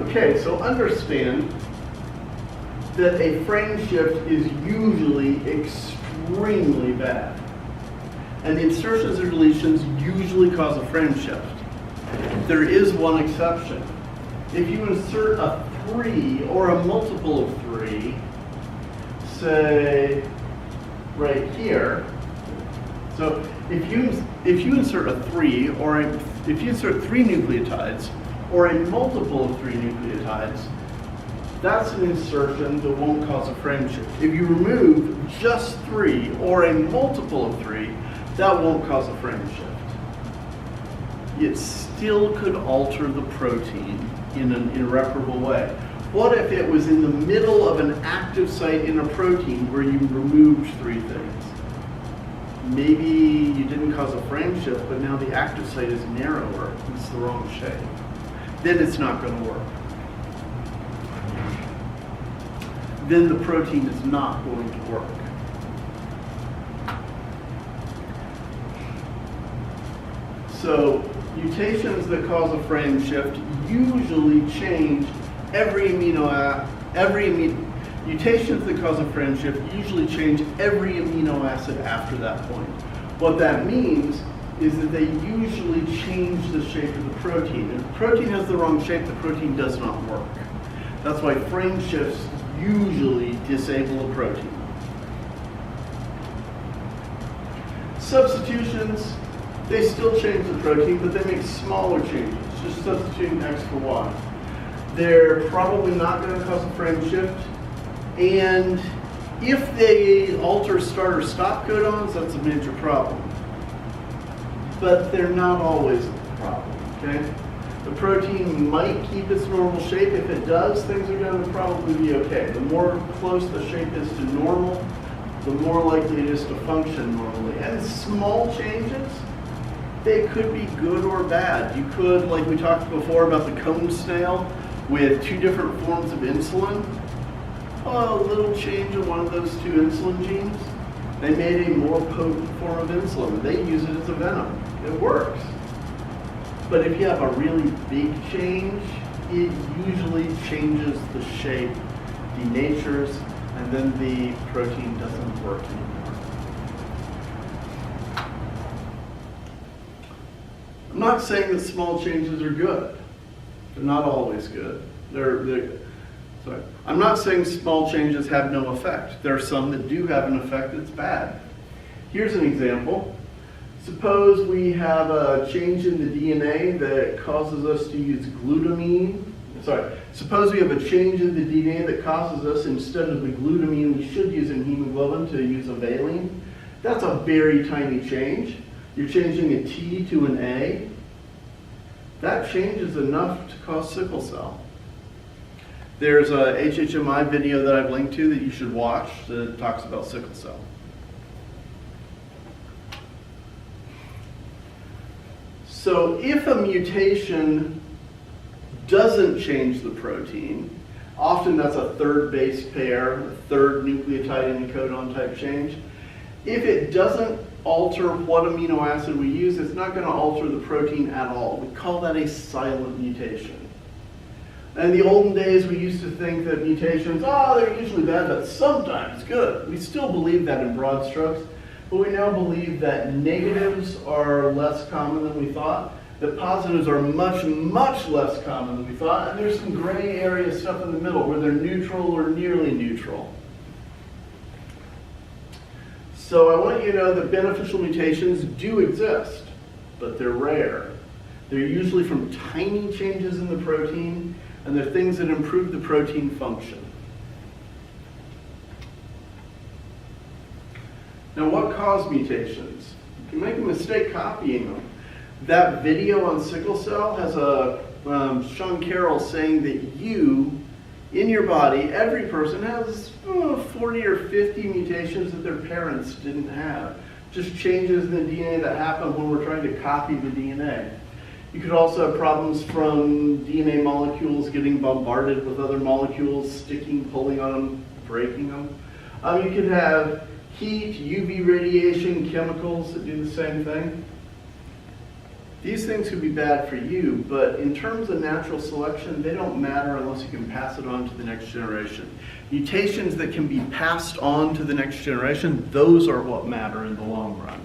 Okay, so understand that a frame shift is usually extremely bad. And the insertions and deletions usually cause a frame shift. There is one exception. If you insert a 3 or a multiple of 3, say right here, so if you insert a 3 or if you insert 3 nucleotides or a multiple of 3 nucleotides, that's an insertion that won't cause a frame shift. If you remove just 3 or a multiple of 3, that won't cause a frame shift. It still could alter the protein in an irreparable way. What if it was in the middle of an active site in a protein where you removed 3 things? Maybe you didn't cause a frame shift, but now the active site is narrower. It's the wrong shape. Then it's not going to work. Then the protein is not going to work. So mutations that cause a frame shift usually change mutations that cause a frame shift usually change every amino acid after that point. What that means is that they usually change the shape of the protein. If the protein has the wrong shape, the protein does not work. That's why frame shifts usually disable a protein. Substitutions, they still change the protein, but they make smaller changes, just substituting X for Y. They're probably not going to cause a frame shift, and if they alter start or stop codons, that's a major problem. But they're not always a problem, okay? The protein might keep its normal shape. If it does, things are going to probably be okay. The more close the shape is to normal, the more likely it is to function normally. And small changes, they could be good or bad. You could, like we talked before about the cone snail with 2 different forms of insulin. A little change in one of those 2 insulin genes, they made a more potent form of insulin. They use it as a venom. It works. But if you have a really big change, it usually changes the shape, denatures, and then the protein doesn't work anymore. I'm not saying that small changes are good. They're not always good. Sorry. I'm not saying small changes have no effect. There are some that do have an effect that's bad. Here's an example. Suppose we have a change in the DNA that causes us to use glutamine. Suppose we have a change in the DNA that causes us, instead of the glutamine we should use in hemoglobin, to use a valine. That's a very tiny change. You're changing a T to an A. That change is enough to cause sickle cell. There's a HHMI video that I've linked to that you should watch that talks about sickle cell. So if a mutation doesn't change the protein, often that's a 3rd base pair, a 3rd nucleotide in a codon type change. If it doesn't alter what amino acid we use, it's not going to alter the protein at all. We call that a silent mutation. In the olden days, we used to think that mutations, they're usually bad, but sometimes good. We still believe that in broad strokes, but we now believe that negatives are less common than we thought, that positives are much, much less common than we thought, and there's some gray area stuff in the middle where they're neutral or nearly neutral. So I want you to know that beneficial mutations do exist, but they're rare. They're usually from tiny changes in the protein, and they're things that improve the protein function. Now, what cause mutations? You can make a mistake copying them. That video on sickle cell has Sean Carroll saying that in your body, every person has 40 or 50 mutations that their parents didn't have. Just changes in the DNA that happen when we're trying to copy the DNA. You could also have problems from DNA molecules getting bombarded with other molecules, sticking, pulling on them, breaking them. You could have heat, UV radiation, chemicals that do the same thing. These things could be bad for you, but in terms of natural selection, they don't matter unless you can pass it on to the next generation. Mutations that can be passed on to the next generation, those are what matter in the long run.